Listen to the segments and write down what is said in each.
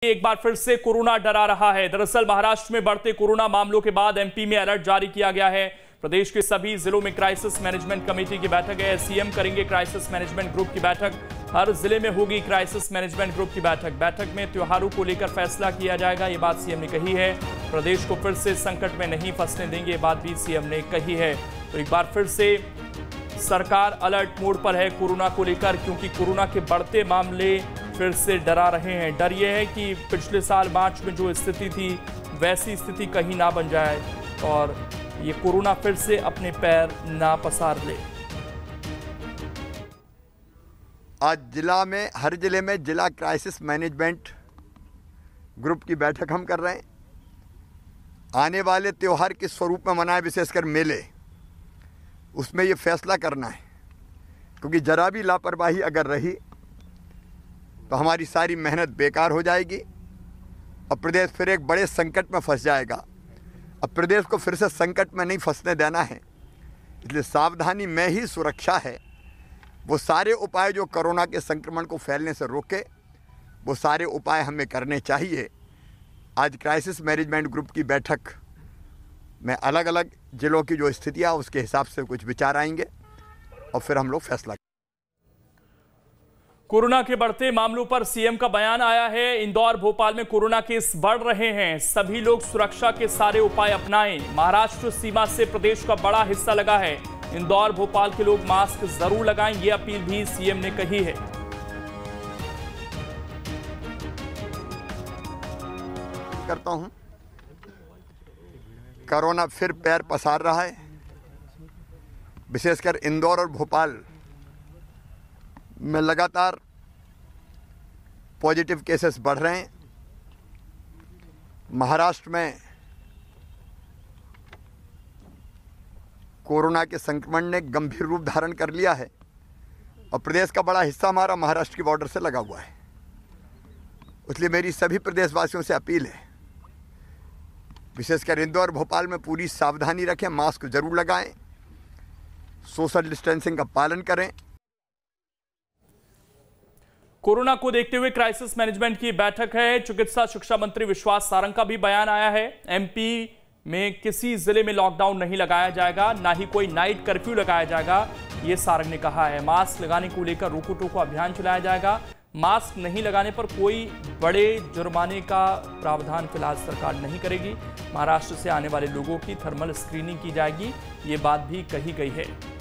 एक बार फिर से कोरोना डरा रहा है। दरअसल महाराष्ट्र में बढ़ते कोरोना मामलों के बाद एमपी में अलर्ट जारी किया गया है। प्रदेश के सभी जिलों में क्राइसिस मैनेजमेंट कमेटी की बैठक है। सीएम करेंगे क्राइसिस मैनेजमेंट ग्रुप की बैठक। हर जिले में होगी क्राइसिस मैनेजमेंट ग्रुप की बैठक। बैठक में त्योहारों को लेकर फैसला किया जाएगा, ये बात सीएम ने कही है। प्रदेश को फिर से संकट में नहीं फंसने देंगे, ये बात भी सीएम ने कही है। तो एक बार फिर से सरकार अलर्ट मोड पर है कोरोना को लेकर, क्योंकि कोरोना के बढ़ते मामले फिर से डरा रहे हैं। डर यह है कि पिछले साल मार्च में जो स्थिति थी वैसी स्थिति कहीं ना बन जाए और ये कोरोना फिर से अपने पैर ना पसार ले। आज जिला में, हर जिले में जिला क्राइसिस मैनेजमेंट ग्रुप की बैठक हम कर रहे हैं। आने वाले त्योहार किस स्वरूप में मनाएं, विशेषकर मेले, उसमें ये फैसला करना है। क्योंकि जरा भी लापरवाही अगर रही तो हमारी सारी मेहनत बेकार हो जाएगी और प्रदेश फिर एक बड़े संकट में फंस जाएगा। अब प्रदेश को फिर से संकट में नहीं फंसने देना है, इसलिए सावधानी में ही सुरक्षा है। वो सारे उपाय जो कोरोना के संक्रमण को फैलने से रोके, वो सारे उपाय हमें करने चाहिए। आज क्राइसिस मैनेजमेंट ग्रुप की बैठक में अलग अलग जिलों की जो स्थितियाँ उसके हिसाब से कुछ विचार आएंगे और फिर हम लोग फैसला। कोरोना के बढ़ते मामलों पर सीएम का बयान आया है। इंदौर, भोपाल में कोरोना केस बढ़ रहे हैं, सभी लोग सुरक्षा के सारे उपाय अपनाएं। महाराष्ट्र सीमा से प्रदेश का बड़ा हिस्सा लगा है। इंदौर, भोपाल के लोग मास्क जरूर लगाएं, ये अपील भी सीएम ने कही है। करता हूं, कोरोना फिर पैर पसार रहा है। विशेषकर इंदौर और भोपाल में लगातार पॉजिटिव केसेस बढ़ रहे हैं। महाराष्ट्र में कोरोना के संक्रमण ने गंभीर रूप धारण कर लिया है और प्रदेश का बड़ा हिस्सा हमारा महाराष्ट्र की बॉर्डर से लगा हुआ है। इसलिए मेरी सभी प्रदेशवासियों से अपील है, विशेषकर इंदौर भोपाल में पूरी सावधानी रखें, मास्क जरूर लगाएं, सोशल डिस्टेंसिंग का पालन करें। कोरोना को देखते हुए क्राइसिस मैनेजमेंट की बैठक है। चिकित्सा शिक्षा मंत्री विश्वास सारंग का भी बयान आया है। एमपी में किसी जिले में लॉकडाउन नहीं लगाया जाएगा, ना ही कोई नाइट कर्फ्यू लगाया जाएगा, ये सारंग ने कहा है। मास्क लगाने को लेकर रोको टोको अभियान चलाया जाएगा। मास्क नहीं लगाने पर कोई बड़े जुर्माने का प्रावधान फिलहाल सरकार नहीं करेगी। महाराष्ट्र से आने वाले लोगों की थर्मल स्क्रीनिंग की जाएगी, ये बात भी कही गई है।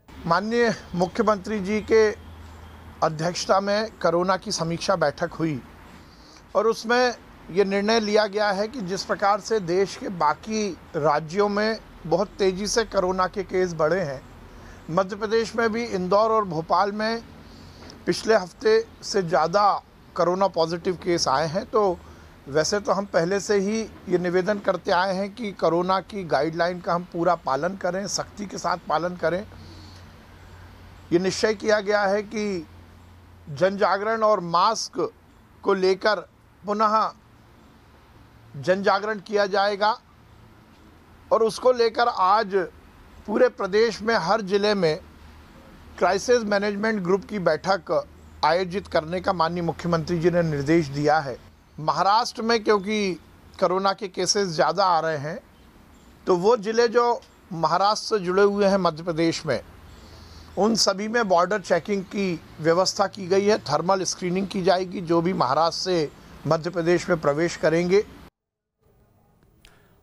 माननीय मुख्यमंत्री जी के अध्यक्षता में कोरोना की समीक्षा बैठक हुई और उसमें ये निर्णय लिया गया है कि जिस प्रकार से देश के बाकी राज्यों में बहुत तेज़ी से कोरोना के केस बढ़े हैं, मध्य प्रदेश में भी इंदौर और भोपाल में पिछले हफ्ते से ज़्यादा कोरोना पॉजिटिव केस आए हैं। तो वैसे तो हम पहले से ही ये निवेदन करते आए हैं कि कोरोना की गाइडलाइन का हम पूरा पालन करें, सख्ती के साथ पालन करें। ये निश्चय किया गया है कि जन जागरण और मास्क को लेकर पुनः जन जागरण किया जाएगा और उसको लेकर आज पूरे प्रदेश में हर जिले में क्राइसिस मैनेजमेंट ग्रुप की बैठक आयोजित करने का माननीय मुख्यमंत्री जी ने निर्देश दिया है। महाराष्ट्र में क्योंकि कोरोना के केसेस ज़्यादा आ रहे हैं, तो वो ज़िले जो महाराष्ट्र से जुड़े हुए हैं मध्य प्रदेश में, उन सभी में बॉर्डर चेकिंग की व्यवस्था की गई है। थर्मल स्क्रीनिंग की जाएगी जो भी महाराष्ट्र से मध्य प्रदेश में प्रवेश करेंगे।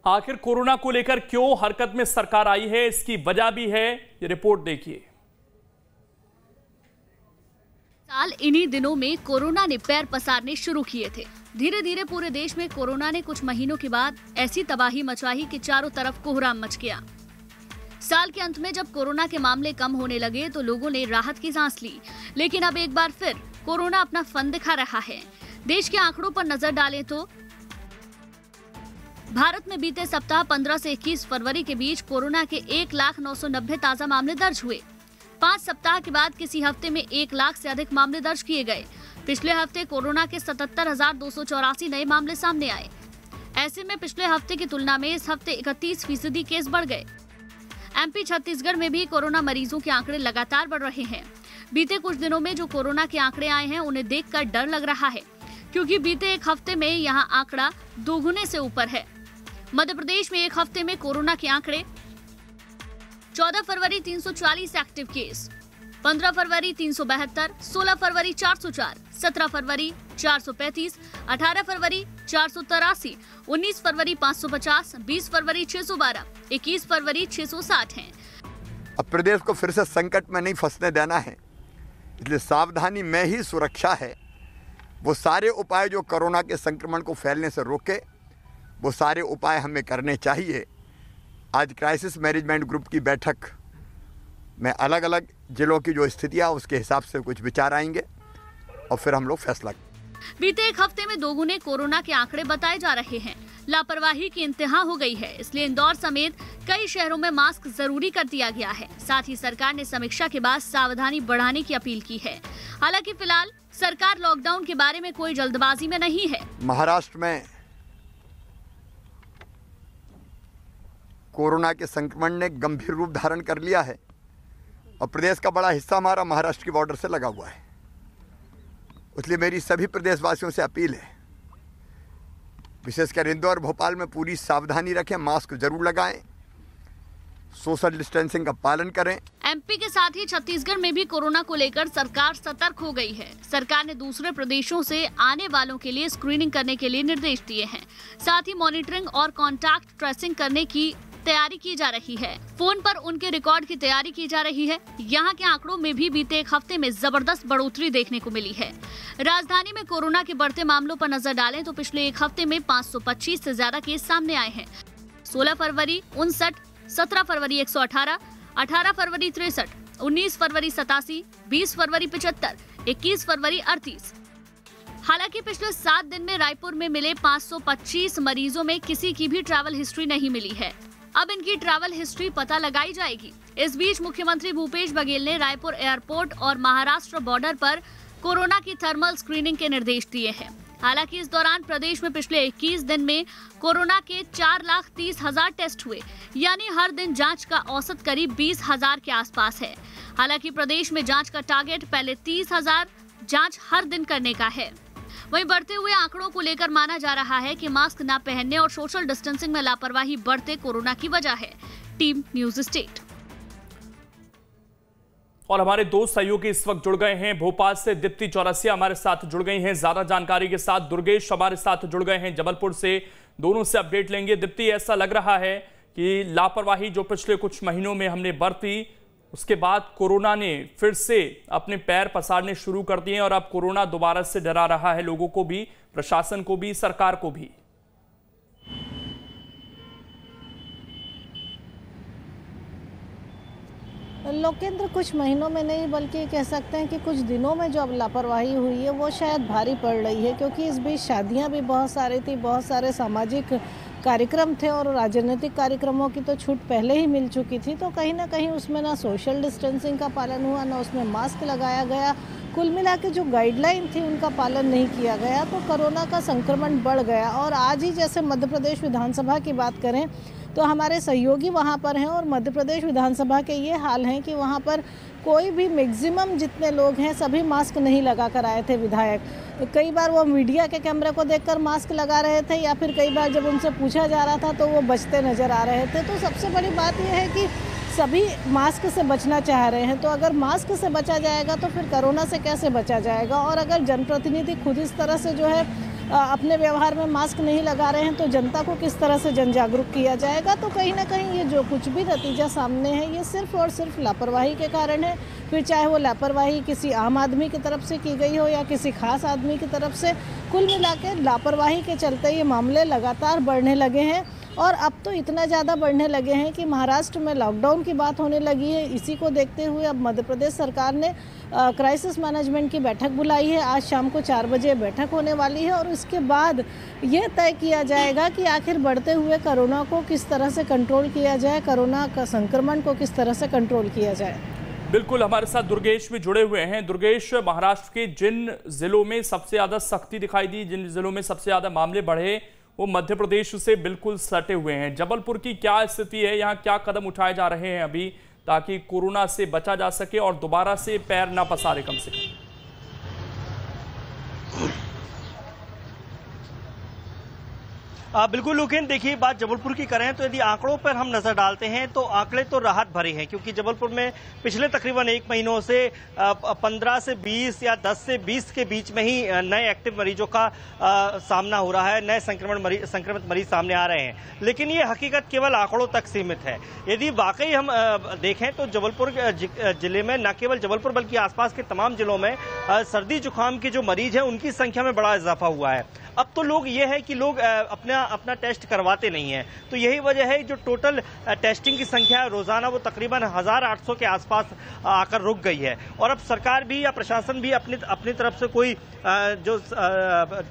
आखिर कोरोना को लेकर क्यों हरकत में सरकार आई है, इसकी वजह भी है, ये रिपोर्ट देखिए। साल इन्हीं दिनों में कोरोना ने पैर पसारने शुरू किए थे। धीरे धीरे पूरे देश में कोरोना ने कुछ महीनों के बाद ऐसी तबाही मचाई कि चारों तरफ कोहराम मच गया। साल के अंत में जब कोरोना के मामले कम होने लगे तो लोगों ने राहत की सांस ली, लेकिन अब एक बार फिर कोरोना अपना फन दिखा रहा है। देश के आंकड़ों पर नजर डालें तो भारत में बीते सप्ताह 15 से 21 फरवरी के बीच कोरोना के 1,09,90 ताजा मामले दर्ज हुए। 5 सप्ताह के बाद किसी हफ्ते में 1 लाख से अधिक मामले दर्ज किए गए। पिछले हफ्ते कोरोना के 77,284 नए मामले सामने आए। ऐसे में पिछले हफ्ते की तुलना में इस हफ्ते 31% केस बढ़ गए। एमपी छत्तीसगढ़ में भी कोरोना मरीजों के आंकड़े लगातार बढ़ रहे हैं। बीते कुछ दिनों में जो कोरोना के आंकड़े आए हैं उन्हें देखकर डर लग रहा है, क्योंकि बीते एक हफ्ते में यहां आंकड़ा दोगुने से ऊपर है। मध्य प्रदेश में एक हफ्ते में कोरोना के आंकड़े 14 फरवरी 340 एक्टिव केस, 15 फरवरी 372, 16 फरवरी 404, 17 फरवरी 435, 18 फरवरी 483, 19 फरवरी 550, 20 फरवरी 612, 21 फरवरी 660 हैं। अब प्रदेश को फिर से संकट में नहीं फंसने देना है, इसलिए सावधानी में ही सुरक्षा है। वो सारे उपाय जो कोरोना के संक्रमण को फैलने से रोके, वो सारे उपाय हमें करने चाहिए। आज क्राइसिस मैनेजमेंट ग्रुप की बैठक में अलग अलग जिलों की जो स्थितियाँ उसके हिसाब से कुछ विचार आएंगे और फिर हम लोग फैसला। बीते एक हफ्ते में दोगुने कोरोना के आंकड़े बताए जा रहे हैं। लापरवाही की इंतहा हो गई है, इसलिए इंदौर समेत कई शहरों में मास्क जरूरी कर दिया गया है। साथ ही सरकार ने समीक्षा के बाद सावधानी बढ़ाने की अपील की है। हालांकि फिलहाल सरकार लॉकडाउन के बारे में कोई जल्दबाजी में नहीं है। महाराष्ट्र में कोरोना के संक्रमण ने गंभीर रूप धारण कर लिया है और प्रदेश का बड़ा हिस्सा हमारा महाराष्ट्र की बॉर्डर से लगा हुआ है। इसलिए मेरी सभी प्रदेशवासियों से अपील है, विशेषकर इंदौर भोपाल में पूरी सावधानी रखें, मास्क जरूर लगाएं, सोशल डिस्टेंसिंग का पालन करें। एमपी के साथ ही छत्तीसगढ़ में भी कोरोना को लेकर सरकार सतर्क हो गई है। सरकार ने दूसरे प्रदेशों से आने वालों के लिए स्क्रीनिंग करने के लिए निर्देश दिए हैं। साथ ही मॉनिटरिंग और कॉन्टैक्ट ट्रेसिंग करने की तैयारी की जा रही है। फोन पर उनके रिकॉर्ड की तैयारी की जा रही है। यहाँ के आंकड़ों में भी बीते एक हफ्ते में जबरदस्त बढ़ोतरी देखने को मिली है। राजधानी में कोरोना के बढ़ते मामलों पर नजर डालें तो पिछले एक हफ्ते में 525 से ज्यादा केस सामने आए हैं। 16 फरवरी 59, 17 फरवरी 118, 18 फरवरी 63, 19 फरवरी 87, 20 फरवरी 75, 21 फरवरी 38। हालांकि पिछले 7 दिन में रायपुर में मिले 525 मरीजों में किसी की भी ट्रैवल हिस्ट्री नहीं मिली है। अब इनकी ट्रैवल हिस्ट्री पता लगाई जाएगी। इस बीच मुख्यमंत्री भूपेश बघेल ने रायपुर एयरपोर्ट और महाराष्ट्र बॉर्डर पर कोरोना की थर्मल स्क्रीनिंग के निर्देश दिए हैं। हालांकि इस दौरान प्रदेश में पिछले 21 दिन में कोरोना के 4,30,000 टेस्ट हुए, यानी हर दिन जांच का औसत करीब 20,000 के आसपास है। हालांकि प्रदेश में जांच का टारगेट पहले 30,000 जांच हर दिन करने का है। वहीं बढ़ते हुए आंकड़ों को लेकर माना जा रहा है कि मास्क न पहनने और सोशल डिस्टेंसिंग में लापरवाही बढ़ते कोरोना की वजह है। Team news state. और हमारे दो सहयोगी इस वक्त जुड़ गए हैं। भोपाल से दीप्ति चौरसिया हमारे साथ जुड़ गई हैं ज्यादा जानकारी के साथ। दुर्गेश हमारे साथ जुड़ गए हैं जबलपुर से। दोनों से अपडेट लेंगे। दीप्ति, ऐसा लग रहा है कि लापरवाही जो पिछले कुछ महीनों में हमने बरती, उसके बाद कोरोना ने फिर से अपने पैर पसारने शुरू कर दिए और अब कोरोना दोबारा से डरा रहा है लोगों को भी, प्रशासन को भी, सरकार को भी। लोकेंद्र, कुछ महीनों में नहीं बल्कि कह सकते हैं कि कुछ दिनों में जो अब लापरवाही हुई है वो शायद भारी पड़ रही है, क्योंकि इस बीच शादियां भी बहुत सारी थी, बहुत सारे सामाजिक कार्यक्रम थे और राजनीतिक कार्यक्रमों की तो छूट पहले ही मिल चुकी थी। तो कहीं ना कहीं उसमें ना सोशल डिस्टेंसिंग का पालन हुआ, ना उसमें मास्क लगाया गया। कुल मिला के जो गाइडलाइन थी उनका पालन नहीं किया गया, तो कोरोना का संक्रमण बढ़ गया। और आज ही जैसे मध्य प्रदेश विधानसभा की बात करें तो हमारे सहयोगी वहाँ पर हैं और मध्य प्रदेश विधानसभा के ये हाल हैं कि वहाँ पर कोई भी मैक्सिमम जितने लोग हैं सभी मास्क नहीं लगा कर आए थे विधायक। तो कई बार वो मीडिया के कैमरे को देखकर मास्क लगा रहे थे या फिर कई बार जब उनसे पूछा जा रहा था तो वो बचते नज़र आ रहे थे। तो सबसे बड़ी बात यह है कि सभी मास्क से बचना चाह रहे हैं। तो अगर मास्क से बचा जाएगा तो फिर कोरोना से कैसे बचा जाएगा? और अगर जनप्रतिनिधि खुद इस तरह से जो है अपने व्यवहार में मास्क नहीं लगा रहे हैं तो जनता को किस तरह से जन जागरूक किया जाएगा? तो कहीं ना कहीं ये जो कुछ भी नतीजा सामने है ये सिर्फ और सिर्फ लापरवाही के कारण है। फिर चाहे वो लापरवाही किसी आम आदमी की तरफ से की गई हो या किसी खास आदमी की तरफ से, कुल मिला के लापरवाही के चलते ये मामले लगातार बढ़ने लगे हैं। और अब तो इतना ज़्यादा बढ़ने लगे हैं कि महाराष्ट्र में लॉकडाउन की बात होने लगी है। इसी को देखते हुए अब मध्य प्रदेश सरकार ने क्राइसिस मैनेजमेंट की बैठक बुलाई है। आज शाम को 4 बजे बैठक होने वाली है और इसके बाद ये तय किया जाएगा कि आखिर बढ़ते हुए कोरोना को किस तरह से कंट्रोल किया जाए, कोरोना का संक्रमण को किस तरह से कंट्रोल किया जाए। बिल्कुल, हमारे साथ दुर्गेश भी जुड़े हुए हैं। दुर्गेश, महाराष्ट्र के जिन जिलों में सबसे ज़्यादा सख्ती दिखाई दी, जिन जिलों में सबसे ज़्यादा मामले बढ़े, वो मध्य प्रदेश से बिल्कुल सटे हुए हैं। जबलपुर की क्या स्थिति है, यहाँ क्या कदम उठाए जा रहे हैं अभी ताकि कोरोना से बचा जा सके और दोबारा से पैर ना पसारे कम से कम? बिल्कुल लुकेन, देखिए बात जबलपुर की करें तो यदि आंकड़ों पर हम नजर डालते हैं तो आंकड़े तो राहत भरे हैं, क्योंकि जबलपुर में पिछले तकरीबन 1 महीनों से 15 से 20 या 10 से 20 के बीच में ही नए एक्टिव मरीजों का सामना हो रहा है, नए संक्रमित मरीज सामने आ रहे हैं। लेकिन ये हकीकत केवल आंकड़ों तक सीमित है। यदि वाकई हम देखें तो जबलपुर जिले में न केवल जबलपुर बल्कि आसपास के तमाम जिलों में सर्दी जुकाम के जो मरीज हैं उनकी संख्या में बड़ा इजाफा हुआ है। अब तो लोग ये है कि लोग अपना टेस्ट करवाते नहीं हैं, तो यही वजह है जो टोटल टेस्टिंग की संख्या रोजाना वो तकरीबन 1800 के आसपास आकर रुक गई है। और अब सरकार भी या प्रशासन भी अपनी तरफ से कोई जो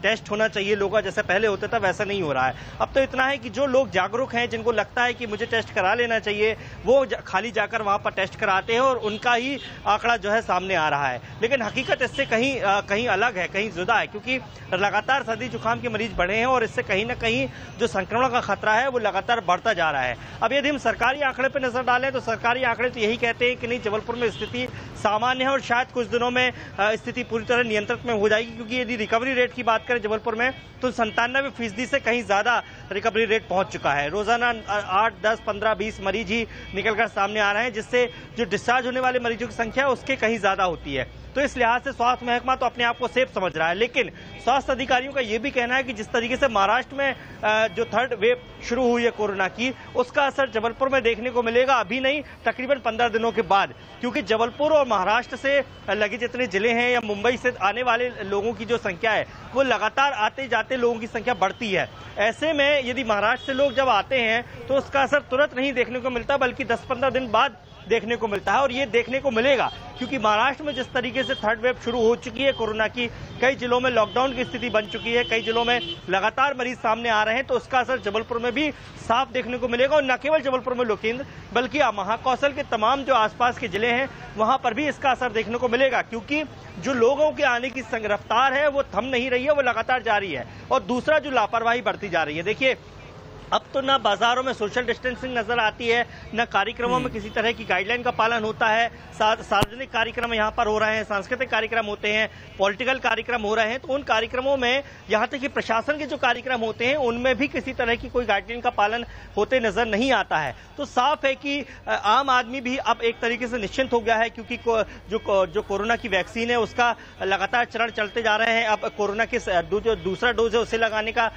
टेस्ट होना चाहिए लोगों का जैसे पहले होता था वैसा नहीं हो रहा है। अब तो इतना है कि जो लोग जागरूक हैं, जिनको लगता है कि मुझे टेस्ट करा लेना चाहिए, वो खाली जाकर वहां पर टेस्ट कराते हैं और उनका ही आंकड़ा जो है सामने आ रहा है। लेकिन हकीकत इससे कहीं अलग है, कहीं जुदा है, क्योंकि लगातार सर्दी जुकाम के मरीज बढ़े हैं और इससे कहीं ना कहीं जो संक्रमण का खतरा है वो लगातार बढ़ता जा रहा है। अब यदि हम सरकारी आंकड़े पर नजर डालें तो सरकारी आंकड़े तो यही कहते हैं कि नहीं, जबलपुर में स्थिति सामान्य है और शायद कुछ दिनों में स्थिति पूरी तरह नियंत्रण में हो जाएगी, क्योंकि यदि रिकवरी रेट की बात करें जबलपुर में तो 97% से कहीं ज्यादा रिकवरी रेट पहुंच चुका है। रोजाना 8, 10, 15, 20 मरीज ही निकलकर सामने आ रहे हैं, जिससे जो डिस्चार्ज होने वाले मरीजों की संख्या उसके कहीं ज्यादा होती है। तो इस लिहाज से स्वास्थ्य महकमा तो अपने आप को सेफ समझ रहा है, लेकिन स्वास्थ्य अधिकारियों का यह भी कहना है कि जिस तरीके से महाराष्ट्र में जो 3rd वेव शुरू हुई है कोरोना की, उसका असर जबलपुर में देखने को मिलेगा अभी नहीं, तकरीबन 15 दिनों के बाद, क्योंकि जबलपुर और महाराष्ट्र से लगे जितने जिले हैं या मुंबई से आने वाले लोगों की जो संख्या है वो लगातार आते जाते लोगों की संख्या बढ़ती है। ऐसे में यदि महाराष्ट्र से लोग जब आते हैं तो उसका असर तुरंत नहीं देखने को मिलता, बल्कि 10-15 दिन बाद देखने को मिलता है। और ये देखने को मिलेगा क्योंकि महाराष्ट्र में जिस तरीके से 3rd वेव शुरू हो चुकी है कोरोना की, कई जिलों में लॉकडाउन की स्थिति बन चुकी है, कई जिलों में लगातार मरीज सामने आ रहे हैं, तो उसका असर जबलपुर में भी साफ देखने को मिलेगा। और न केवल जबलपुर में लोकेंद्र, बल्कि महाकौशल के तमाम जो आसपास के जिले हैं वहां पर भी इसका असर देखने को मिलेगा, क्योंकि जो लोगों के आने की रफ्तार है वो थम नहीं रही है, वो लगातार जारी है। और दूसरा जो लापरवाही बढ़ती जा रही है, देखिए अब तो ना बाजारों में सोशल डिस्टेंसिंग नजर आती है, न कार्यक्रमों में किसी तरह की गाइडलाइन का पालन होता है। सार्वजनिक कार्यक्रम यहाँ पर हो रहे हैं, सांस्कृतिक कार्यक्रम होते हैं, पॉलिटिकल कार्यक्रम हो रहे हैं, तो उन कार्यक्रमों में यहाँ तक कि प्रशासन के जो कार्यक्रम होते हैं उनमें भी किसी तरह की कोई गाइडलाइन का पालन होते नजर नहीं आता है। तो साफ है कि आम आदमी भी अब एक तरीके से निश्चिंत हो गया है, क्योंकि जो कोरोना की वैक्सीन है उसका लगातार चरण चलते जा रहे हैं। अब कोरोना के जो दूसरा डोज है उसे लगाने का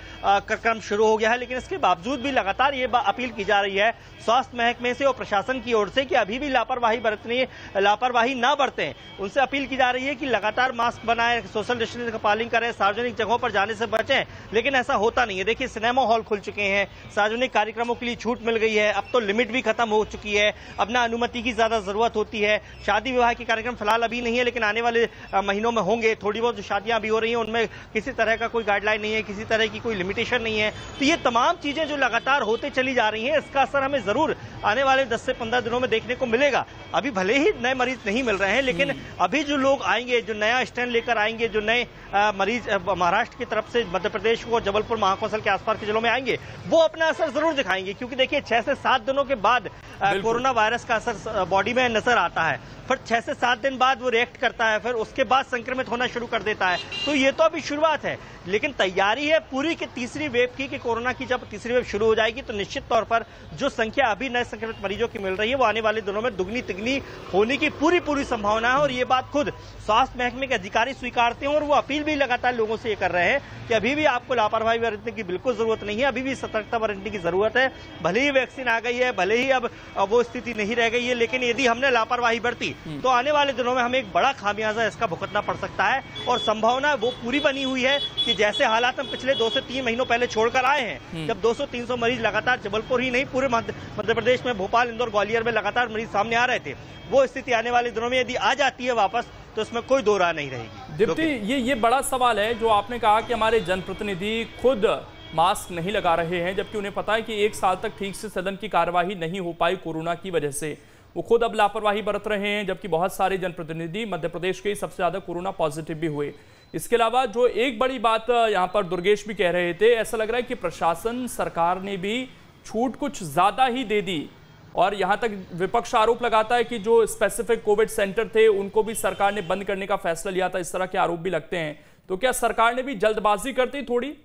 क्रम शुरू हो गया है, लेकिन इसके बावजूद भी लगातार ये अपील की जा रही है स्वास्थ्य महकमे से और प्रशासन की ओर से कि अभी भी लापरवाही ना बरतें। उनसे अपील की जा रही है कि लगातार मास्क बनाएं, सोशल डिस्टेंसिंग का पालन करें, सार्वजनिक जगहों पर जाने से बचें, लेकिन ऐसा होता नहीं है। देखिए सिनेमा हॉल खुल चुके हैं, सार्वजनिक कार्यक्रमों के लिए छूट मिल गई है, अब तो लिमिट भी खत्म हो चुकी है, अब ना अनुमति की ज्यादा जरूरत होती है। शादी विवाह के कार्यक्रम फिलहाल अभी नहीं है, लेकिन आने वाले महीनों में होंगे। थोड़ी बहुत जो शादियां भी हो रही हैं उनमें किसी तरह का कोई गाइडलाइन नहीं है, किसी तरह की कोई लिमिटेशन नहीं है। तो ये तमाम चीजें जो लगातार होते चली जा रही हैं, इसका असर हमें जरूर आने वाले 10 से 15 दिनों में देखने को मिलेगा। अभी भले ही नए मरीज नहीं मिल रहे हैं, लेकिन अभी जो लोग आएंगे, जो नया स्टैंड लेकर आएंगे, जो नए मरीज महाराष्ट्र की तरफ से मध्य प्रदेश को, जबलपुर महाकौशल के आसपास के जिलों में आएंगे, वो अपना असर जरूर दिखाएंगे, क्योंकि देखिए 6 से 7 दिनों के बाद कोरोना वायरस का असर बॉडी में नजर आता है, फिर 6 से 7 दिन बाद वो रिएक्ट करता है, फिर उसके बाद संक्रमित होना शुरू कर देता है। तो ये तो अभी शुरुआत है, लेकिन तैयारी है पूरी की तीसरी वेव की, कि कोरोना की जब तीसरी वेव शुरू हो जाएगी तो निश्चित तौर पर जो संख्या अभी नए संक्रमित मरीजों की मिल रही है वो आने वाले दिनों में दुगनी तिगनी होने की पूरी संभावना है। और ये बात खुद स्वास्थ्य महकमे के अधिकारी स्वीकारते हैं और वो अपील भी लगातार लोगों से ये कर रहे हैं कि अभी भी आपको लापरवाही बरतने की बिल्कुल जरूरत नहीं है, अभी भी सतर्कता बरतने की जरूरत है। भले ही वैक्सीन आ गई है, भले ही अब वो स्थिति नहीं रह गई है, लेकिन यदि हमने लापरवाही बरती तो आने वाले दिनों में हमें एक बड़ा खामियाजा इसका भुगतना पड़ सकता है। और संभावना वो पूरी बनी हुई है कि जैसे हालात हम पिछले 2 से 3 महीनों पहले छोड़कर आए हैं, जब 200-300 मरीज लगातार जबलपुर ही नहीं पूरे मध्य प्रदेश में, भोपाल, इंदौर, ग्वालियर में लगातार मरीज सामने आ रहे थे, वो स्थिति आने वाले दिनों में यदि आ जाती है वापस तो इसमें कोई दो राह नहीं रहेगी। दीप्ति, ये बड़ा सवाल है जो आपने कहा कि हमारे जनप्रतिनिधि खुद मास्क नहीं लगा रहे हैं, जबकि उन्हें पता है कि 1 साल तक ठीक से सदन की कार्यवाही नहीं हो पाई कोरोना की वजह से। वो खुद अब लापरवाही बरत रहे हैं, जबकि बहुत सारे जनप्रतिनिधि मध्य प्रदेश के सबसे ज्यादा कोरोना पॉजिटिव भी हुए। इसके अलावा जो एक बड़ी बात यहाँ पर दुर्गेश भी कह रहे थे, ऐसा लग रहा है कि प्रशासन, सरकार ने भी छूट कुछ ज्यादा ही दे दी और यहाँ तक विपक्ष आरोप लगाता है कि जो स्पेसिफिक कोविड सेंटर थे उनको भी सरकार ने बंद करने का फैसला लिया था। इस तरह के आरोप भी लगते हैं। तो क्या सरकार ने भी जल्दबाजी कर दी थोड़ी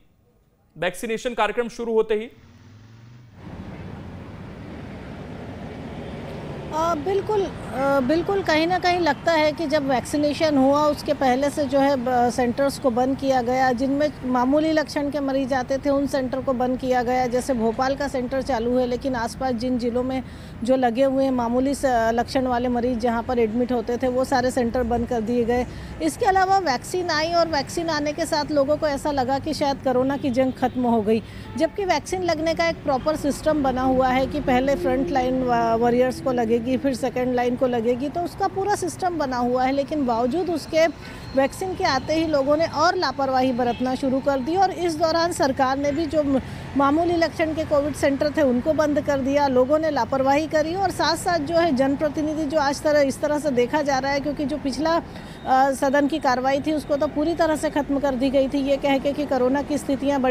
वैक्सीनेशन कार्यक्रम शुरू होते ही? बिल्कुल कहीं ना कहीं लगता है कि जब वैक्सीनेशन हुआ उसके पहले से जो है सेंटर्स को बंद किया गया, जिनमें मामूली लक्षण के मरीज आते थे उन सेंटर को बंद किया गया। जैसे भोपाल का सेंटर चालू है, लेकिन आसपास जिन जिलों में जो लगे हुए हैं मामूली लक्षण वाले मरीज जहां पर एडमिट होते थे वो सारे सेंटर बंद कर दिए गए। इसके अलावा वैक्सीन आई और वैक्सीन आने के साथ लोगों को ऐसा लगा कि शायद कोरोना की जंग खत्म हो गई, जबकि वैक्सीन लगने का एक प्रॉपर सिस्टम बना हुआ है कि पहले फ्रंट लाइन वॉरियर्स को लगेगी, फिर सेकेंड लाइन को लगेगी, तो उसका पूरा सिस्टम बना हुआ है। लेकिन बावजूद उसके वैक्सीन के आते ही लोगों ने और लापरवाही बरतना शुरू कर दी और इस दौरान सरकार ने भी जो मामूली लक्षण के कोविड सेंटर थे उनको बंद कर दिया। लोगों ने लापरवाही करी और साथ साथ जो है जनप्रतिनिधि जो आज इस तरह से देखा जा रहा है, क्योंकि जो पिछला सदन की कार्रवाई थी उसको तो पूरी तरह से खत्म कर दी गई थी, ये कह के कि कोरोना की स्थितियां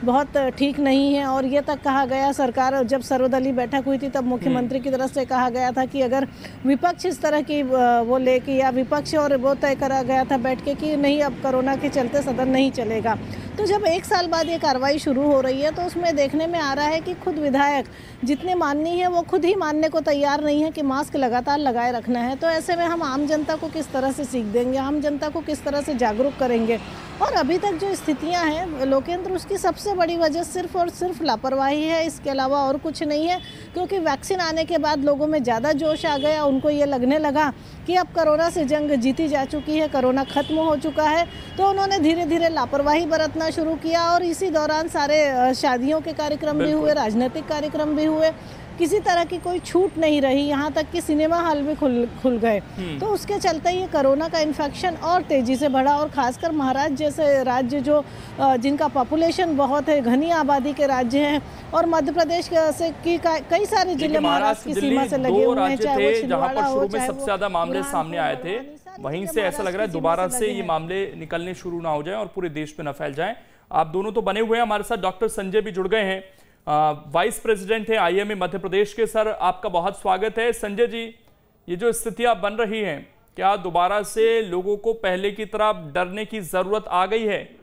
बहुत ठीक नहीं हैं। और ये तक कहा गया, सरकार जब सर्वदलीय बैठक हुई थी तब मुख्यमंत्री की तरफ से कहा गया था कि अगर विपक्ष इस तरह की वो लेके या विपक्ष और वो तय करा गया था बैठ के कि नहीं अब कोरोना के चलते सदन नहीं चलेगा। तो जब 1 साल बाद ये कार्रवाई शुरू हो रही है तो उसमें देखने में आ रहा है कि खुद विधायक जितने माननी है वो खुद ही मानने को तैयार नहीं है कि मास्क लगातार लगाए रखना है। तो ऐसे में हम आम जनता को किस तरह से सीख देंगे, आम जनता को किस तरह से जागरूक करेंगे। और अभी तक जो स्थितियां हैं लोकेंद्र, उसकी सबसे बड़ी वजह सिर्फ और सिर्फ लापरवाही है, इसके अलावा और कुछ नहीं है। क्योंकि वैक्सीन आने के बाद लोगों में ज़्यादा जोश आ गया, उनको ये लगने लगा कि अब कोरोना से जंग जीती जा चुकी है, कोरोना खत्म हो चुका है। तो उन्होंने धीरे धीरे लापरवाही बरतना शुरू किया और इसी दौरान सारे शादियों के कार्यक्रम भी हुए, राजनीतिक कार्यक्रम भी हुए, किसी तरह की कोई छूट नहीं रही, यहाँ तक कि सिनेमा हॉल भी खुल गए। तो उसके चलते ये कोरोना का इन्फेक्शन और तेजी से बढ़ा और खासकर महाराष्ट्र जैसे राज्य जो जिनका पॉपुलेशन बहुत है, घनी आबादी के राज्य हैं, और मध्य प्रदेश से कई सारे जिले महाराष्ट्र की सीमा से लगे हुए हैं, चाहे वो छिंदवाड़ा हो, चाहे सबसे ज्यादा मामले सामने आए थे, वहीं से ऐसा लग रहा है दोबारा से ये मामले निकलने शुरू ना हो जाए और पूरे देश में न फैल जाए। आप दोनों तो बने हुए हैं, हमारे साथ डॉक्टर संजय भी जुड़ गए हैं, वाइस प्रेसिडेंट है आईएमए मध्य प्रदेश के। सर आपका बहुत स्वागत है। संजय जी, ये जो स्थितियां बन रही हैं, क्या दोबारा से लोगों को पहले की तरह डरने की जरूरत आ गई है?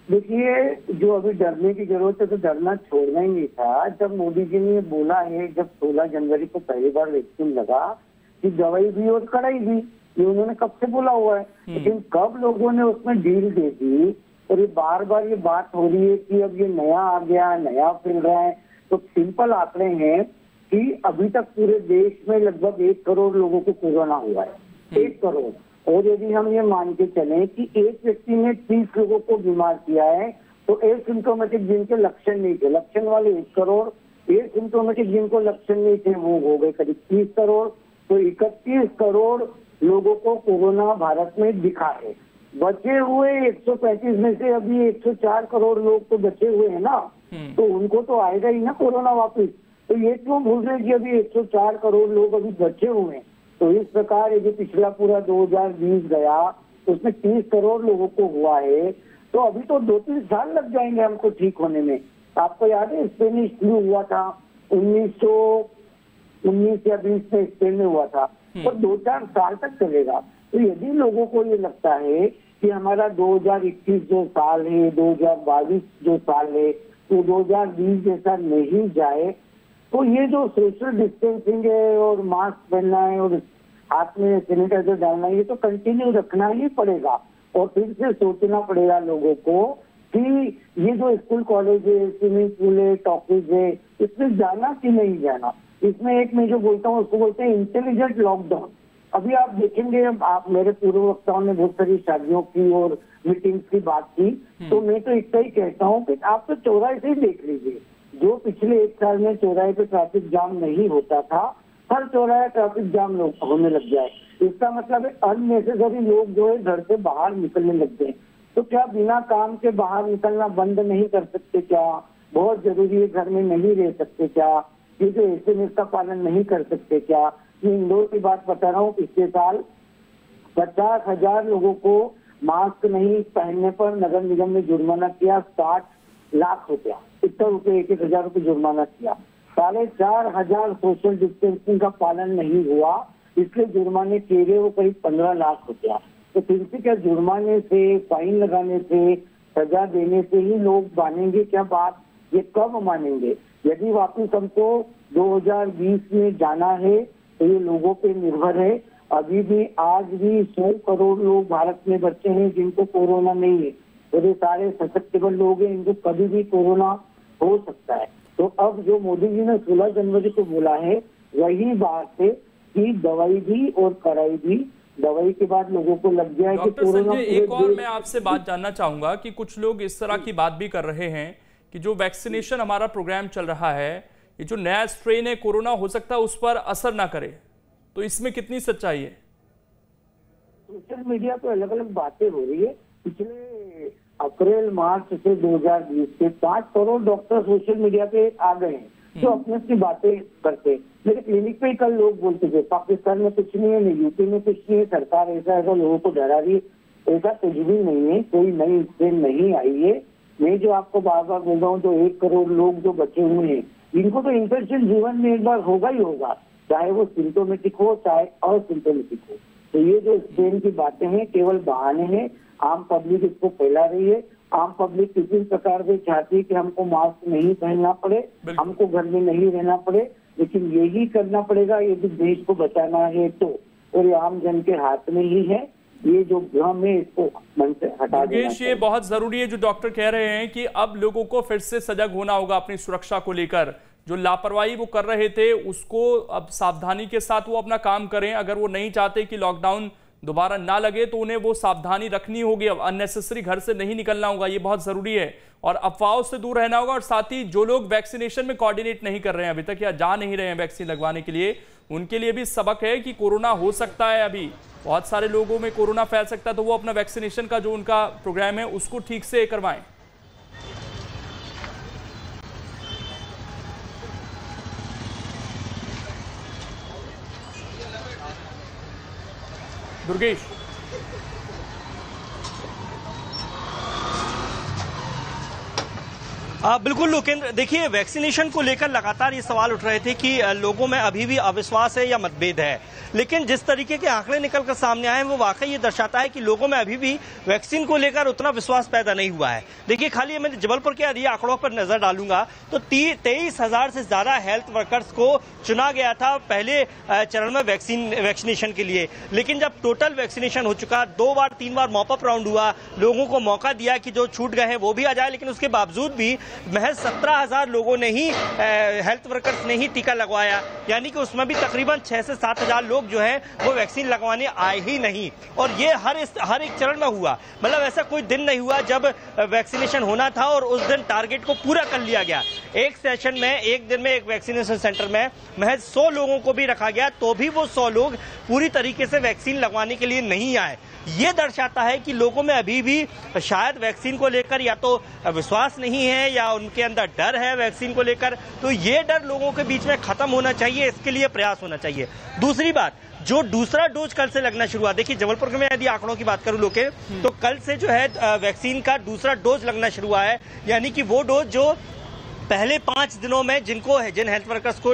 देखिए, जो अभी डरने की जरूरत है तो डरना छोड़ना ही नहीं था। जब मोदी जी ने बोला है, जब 16 जनवरी को पहली बार वैक्सीन लगा कि दवाई भी और कड़ाई भी, ये उन्होंने कब से बोला हुआ है, लेकिन कब लोगों ने उसमें डील दे दी। और ये बार बार ये बात हो रही है कि अब ये नया आ गया, नया फिर रहा है। तो सिंपल आंकड़े हैं कि अभी तक पूरे देश में लगभग 1 करोड़ लोगों को कोरोना हुआ है, 1 करोड़। और यदि हम ये मान के चलें कि एक व्यक्ति ने 30 लोगों को बीमार किया है, तो एसिम्प्टोमेटिक जिनके लक्षण नहीं थे, लक्षण वाले 1 करोड़, एसिम्प्टोमेटिक जिनको लक्षण नहीं थे वो हो गए करीब 30 करोड़। तो 31 करोड़ लोगों को कोरोना भारत में दिखा है। बचे हुए 135 में से अभी 104 करोड़ लोग तो बचे हुए हैं ना, तो उनको तो आएगा ही ना कोरोना वापस। तो ये क्यों भूल रहे कि अभी 104 करोड़ लोग अभी बचे हुए हैं। तो इस प्रकार ये जो पिछला पूरा 2020 गया उसमें 30 करोड़ लोगों को हुआ है, तो अभी तो 2-3 साल लग जाएंगे हमको ठीक होने में। आपको याद है स्पेनिश फ्लू हुआ था 1919 या 20 में स्पेन में हुआ था, और 2-4 साल तक चलेगा। तो यदि लोगों को ये लगता है कि हमारा 2021 जो साल है, 2022 जो साल है, तो 2020 जैसा नहीं जाए, तो ये जो सोशल डिस्टेंसिंग है और मास्क पहनना है और हाथ में सैनिटाइजर डालना है, ये तो कंटिन्यू रखना ही पड़ेगा। और फिर से सोचना पड़ेगा लोगों को कि ये जो स्कूल कॉलेज है, स्विमिंग पूल है, टॉकीज है, इसमें जाना कि नहीं जाना। इसमें एक मैं जो बोलता हूँ उसको बोलते हैं इंटेलिजेंट लॉकडाउन। अभी आप देखेंगे, आप मेरे पूर्व वक्ताओं ने बहुत सारी शादियों की और मीटिंग्स की बात की, तो मैं तो इतना ही कहता हूँ कि आप तो चौराहे से ही देख लीजिए, जो पिछले 1 साल में चौराहे पे ट्रैफिक जाम नहीं होता था, हर चौराहे ट्रैफिक जाम होने लग जाए। इसका मतलब है अननेसेसरी लोग जो है घर से बाहर निकलने लग गए। तो क्या बिना काम के बाहर निकलना बंद नहीं कर सकते क्या? बहुत जरूरी है, घर में नहीं रह सकते क्या? ये जो SMS का पालन नहीं कर सकते क्या? मैं इंदौर की बात बता रहा हूँ, पिछले साल 50,000 लोगों को मास्क नहीं पहनने पर नगर निगम ने जुर्माना किया 60 लाख रुपया, 70 रुपये 1,000 रुपये जुर्माना किया। 4,500 सोशल डिस्टेंसिंग का पालन नहीं हुआ, इसलिए जुर्माने किए गए वो करीब 15 लाख रुपया। तो फिर से क्या जुर्माने से, फाइन लगाने से, सजा देने से ही लोग मानेंगे क्या बात? ये कब मानेंगे? यदि वापिस हमको 2020 में जाना है तो ये लोगों पे निर्भर है। अभी भी आज भी 100 करोड़ लोग भारत में बच्चे हैं जिनको कोरोना नहीं है, तो ये सारे ससेप्टेबल लोग हैं, इनको कभी भी कोरोना हो सकता है। तो अब जो मोदी जी ने 16 जनवरी को बोला है वही बात है कि दवाई भी और कड़ाई भी, दवाई के बाद लोगों को लग गया है कि कोरोना। एक और मैं आपसे बात जानना चाहूंगा कि कुछ लोग इस तरह की बात भी कर रहे हैं कि जो वैक्सीनेशन हमारा प्रोग्राम चल रहा है, ये जो नया स्ट्रेन है कोरोना हो सकता है उस पर असर ना करे, तो इसमें कितनी सच्चाई है? सोशल मीडिया पे अलग अलग बातें हो रही है। पिछले अप्रैल मार्च से 2020 के 5 करोड़ डॉक्टर सोशल मीडिया पे आ गए हैं जो अपने अपनी बातें करते। मेरे क्लिनिक पे कल लोग बोलते थे पाकिस्तान में कुछ नहीं है, यूपी में कुछ नहीं है, सरकार ऐसा लोगों को डरा रही है। ऐसा कुछ भी नहीं है, कोई नई स्ट्रेन नहीं आई है। मैं जो आपको बार बार बोल रहा हूँ, जो 1 करोड़ लोग जो बचे हुए हैं इनको तो इन्फेक्शन जीवन में एक बार होगा ही होगा, चाहे वो सिम्टोमेटिक हो चाहे असिम्टोमेटिक हो। तो ये जो स्ट्रेन की बातें हैं केवल बहाने हैं, आम पब्लिक इसको फैला रही है। आम पब्लिक किसी प्रकार से चाहती है कि हमको मास्क नहीं पहनना पड़े, हमको घर में नहीं रहना पड़े, लेकिन यही करना पड़ेगा यदि देश को बचाना है तो, और ये आम जन के हाथ में ही है। ये जो भ्रम है इसको मन से हटा देना। ये बहुत जरूरी है जो डॉक्टर कह रहे हैं कि अब लोगों को फिर से सजग होना होगा अपनी सुरक्षा को लेकर। जो लापरवाही वो कर रहे थे उसको अब सावधानी के साथ वो अपना काम करें। अगर वो नहीं चाहते कि लॉकडाउन दोबारा ना लगे तो उन्हें वो सावधानी रखनी होगी। अब अननेसेसरी घर से नहीं निकलना होगा, ये बहुत जरूरी है, और अफवाहों से दूर रहना होगा। और साथ ही जो लोग वैक्सीनेशन में कोऑर्डिनेट नहीं कर रहे हैं अभी तक या जा नहीं रहे हैं वैक्सीन लगवाने के लिए, उनके लिए भी सबक है कि कोरोना हो सकता है, अभी बहुत सारे लोगों में कोरोना फैल सकता है, तो वो अपना वैक्सीनेशन का जो उनका प्रोग्राम है उसको ठीक से करवाएं। दुर्गेश, बिल्कुल लोकेंद्र, देखिए वैक्सीनेशन को लेकर लगातार ये सवाल उठ रहे थे कि लोगों में अभी भी अविश्वास है या मतभेद है, लेकिन जिस तरीके के आंकड़े निकलकर सामने आए हैं वो वाकई ये दर्शाता है कि लोगों में अभी भी वैक्सीन को लेकर उतना विश्वास पैदा नहीं हुआ है। देखिए खाली मैं जबलपुर के यदि आंकड़ों पर नजर डालूंगा तो 23,000 से ज्यादा हेल्थ वर्कर्स को चुना गया था पहले चरण में वैक्सीनेशन के लिए, लेकिन जब टोटल वैक्सीनेशन हो चुका, 2 बार 3 बार मॉपअप राउंड हुआ, लोगों को मौका दिया कि जो छूट गए हैं वो भी आ जाए, लेकिन उसके बावजूद भी महज 17,000 लोगों ने ही हेल्थ वर्कर्स ने ही टीका लगवाया, यानी कि उसमें भी तकरीबन 6 से 7,000 लोग जो है वो वैक्सीन लगवाने आए ही नहीं। और ये हर एक चरण में हुआ, मतलब ऐसा कोई दिन नहीं हुआ जब वैक्सीनेशन होना था और उस दिन टारगेट को पूरा कर लिया गया। एक सेशन में, एक दिन में एक वैक्सीनेशन सेंटर में महज 100 लोगों को भी रखा गया, तो भी वो 100 लोग पूरी तरीके से वैक्सीन लगवाने के लिए नहीं आए। ये दर्शाता है कि लोगों में अभी भी शायद वैक्सीन को लेकर या तो विश्वास नहीं है या उनके अंदर डर है वैक्सीन को लेकर, तो ये डर लोगों के बीच में खत्म होना चाहिए, इसके लिए प्रयास होना चाहिए। दूसरी बात, जो दूसरा डोज कल से लगना शुरू हुआ, देखिए जबलपुर में यदि आंकड़ों की बात करूं लोके, तो कल से जो है वैक्सीन का दूसरा डोज लगना शुरू हुआ है, यानी कि वो डोज जो पहले 5 दिनों में जिन हेल्थ वर्कर्स को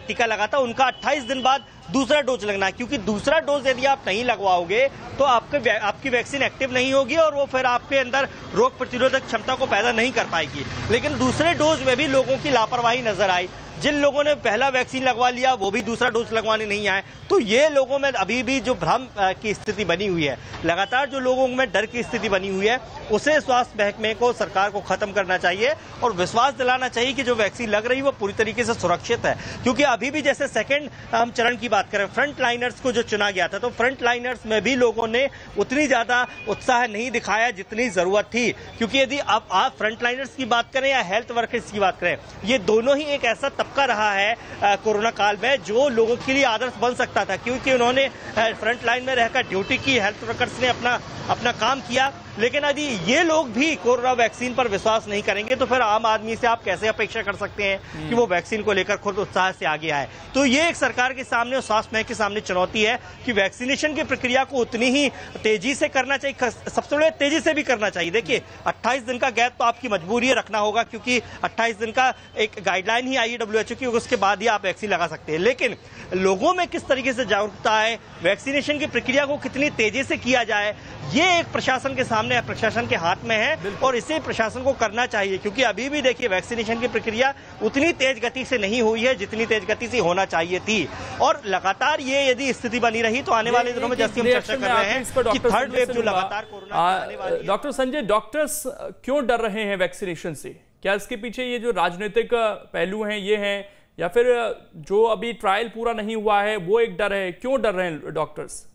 टीका लगा था उनका 28 दिन बाद दूसरा डोज लगना है, क्योंकि दूसरा डोज यदि आप नहीं लगवाओगे तो आपकी वैक्सीन एक्टिव नहीं होगी और वो फिर आपके अंदर रोग प्रतिरोधक क्षमता को पैदा नहीं कर पाएगी। लेकिन दूसरे डोज में भी लोगों की लापरवाही नजर आई, जिन लोगों ने पहला वैक्सीन लगवा लिया वो भी दूसरा डोज लगवाने नहीं आए, तो ये लोगों में अभी भी जो भ्रम की स्थिति बनी हुई है, लगातार जो लोगों में डर की स्थिति बनी हुई है, उसे स्वास्थ्य महकमे को, सरकार को खत्म करना चाहिए और विश्वास दिलाना चाहिए कि जो वैक्सीन लग रही है वो पूरी तरीके से सुरक्षित है। क्योंकि अभी भी जैसे सेकेंड हम चरण की बात करें, फ्रंट लाइनर्स को जो चुना गया था, तो फ्रंट लाइनर्स में भी लोगों ने उतनी ज्यादा उत्साह नहीं दिखाया जितनी जरूरत थी। क्योंकि यदि आप फ्रंट लाइनर्स की बात करें या हेल्थ वर्कर्स की बात करें, ये दोनों ही एक ऐसा तबका रहा है कोरोना काल में, जो लोगों के लिए आदर्श बन सकता था, क्योंकि उन्होंने फ्रंट लाइन में रहकर ड्यूटी की, हेल्थ वर्कर्स ने अपना काम किया। लेकिन यदि ये लोग भी कोरोना वैक्सीन पर विश्वास नहीं करेंगे तो फिर आम आदमी से आप कैसे अपेक्षा कर सकते हैं कि वो वैक्सीन को लेकर खुद उत्साह से आगे आए। तो ये एक सरकार के सामने और स्वास्थ्य महकमे के सामने चुनौती है कि वैक्सीनेशन की प्रक्रिया को उतनी ही तेजी से करना चाहिए, सबसे बड़े तेजी से भी करना चाहिए। देखिए 28 दिन का गैप तो आपकी मजबूरी है रखना होगा, क्योंकि 28 दिन का एक गाइडलाइन ही आई है WHO की, उसके बाद ही आप वैक्सीन लगा सकते हैं। लेकिन लोगों में किस तरीके से जागरूकता है, वैक्सीनेशन की प्रक्रिया को कितनी तेजी से किया जाए, ये एक प्रशासन के सामने, प्रशासन के हाथ में है और इसे प्रशासन को करना चाहिए। क्योंकि अभी भी देखिए वैक्सीनेशन की प्रक्रिया उतनी तेज गति से नहीं हुई है जितनी तेज गति से होना चाहिए थी, और लगातार ये यदि स्थिति बनी रही तो आने वाले दिनों में, जैसे हम चर्चा कर रहे हैं कि थर्ड वेव जो लगातार कोरोना आने वाली है। डॉक्टर संजय, डॉक्टर्स क्यों डर रहे हैं वैक्सीनेशन से? क्या इसके पीछे ये जो राजनीतिक पहलू हैं ये हैं, या फिर जो अभी ट्रायल पूरा नहीं हुआ है वो एक डर है? क्यों डर रहे हैं डॉक्टर्स?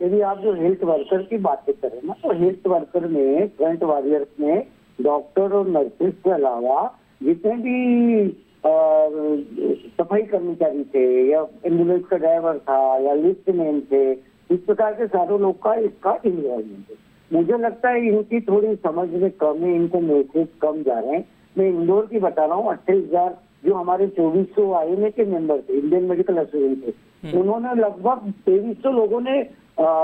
यदि आप जो हेल्थ वर्कर की बातें करें ना, तो हेल्थ वर्कर में, फ्रंट वॉरियर्स में डॉक्टर और नर्सेज के अलावा जितने भी सफाई कर्मचारी थे, या एम्बुलेंस का ड्राइवर था, या लिफ्ट मैन थे, इस प्रकार के सारे लोग का इसका इन्वॉल्वमेंट है। मुझे लगता है इनकी थोड़ी समझ में कम है, इनको मैसेज कम जा रहे हैं। मैं इंदौर की बता रहा हूँ, 28,000 जो हमारे 2400 IMA के मेंबर थे, इंडियन मेडिकल एसोसिएशन थे, उन्होंने लगभग 2300 लोगों ने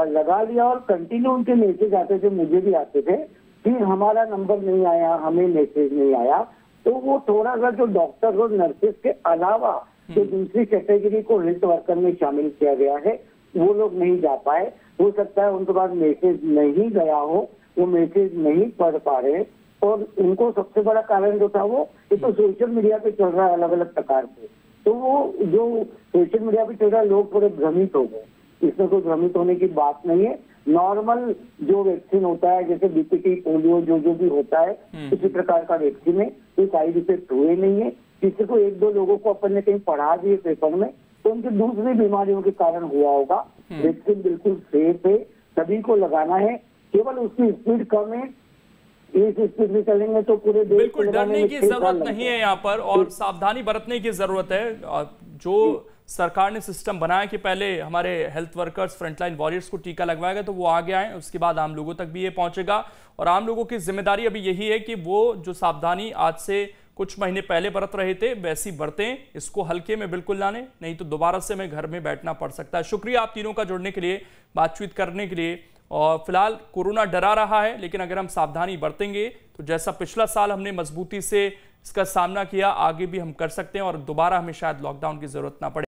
लगा लिया और कंटिन्यू उनके मैसेज आते थे, मुझे भी आते थे, फिर हमारा नंबर नहीं आया, हमें मैसेज नहीं आया। तो वो थोड़ा सा जो डॉक्टर और नर्सेज के अलावा जो दूसरी कैटेगरी को हेल्थ वर्कर में शामिल किया गया है, वो लोग नहीं जा पाए। हो सकता है उनके पास मैसेज नहीं गया हो, वो मैसेज नहीं पढ़ पा रहे, और उनको सबसे बड़ा कारण जो था वो ये तो सोशल मीडिया पे चल रहा है अलग अलग प्रकार से, तो वो जो सोशल मीडिया पे चल रहा है लोग थोड़े भ्रमित हो गए। इसमें कोई भ्रमित होने की बात नहीं है। नॉर्मल जो वैक्सीन होता है, जैसे BPT, पोलियो, जो भी होता है, इसी प्रकार का वैक्सीन है, कोई साइड इफेक्ट हुए नहीं है। किसी को 1-2 लोगों को अपन ने कहीं पढ़ा दिए पेपर में तो उनकी दूसरी बीमारियों के कारण हुआ होगा। वैक्सीन बिल्कुल सेफ है, सभी को लगाना है, केवल उसकी स्पीड कम है। इस स्पीड में चलेंगे तो पूरे देश बिल्कुल डरने की जरूरत नहीं है यहाँ पर, और सावधानी बरतने की जरूरत है। जो सरकार ने सिस्टम बनाया कि पहले हमारे हेल्थ वर्कर्स, फ्रंटलाइन वॉरियर्स को टीका लगवाएगा तो वो आगे आए, उसके बाद आम लोगों तक भी ये पहुंचेगा। और आम लोगों की जिम्मेदारी अभी यही है कि वो जो सावधानी आज से कुछ महीने पहले बरत रहे थे वैसी बरतें, इसको हल्के में बिल्कुल लाने, नहीं तो दोबारा से हमें घर में बैठना पड़ सकता है। शुक्रिया आप तीनों का जुड़ने के लिए, बातचीत करने के लिए। और फिलहाल कोरोना डरा रहा है, लेकिन अगर हम सावधानी बरतेंगे तो जैसा पिछला साल हमने मजबूती से इसका सामना किया, आगे भी हम कर सकते हैं और दोबारा हमें शायद लॉकडाउन की जरूरत ना पड़े।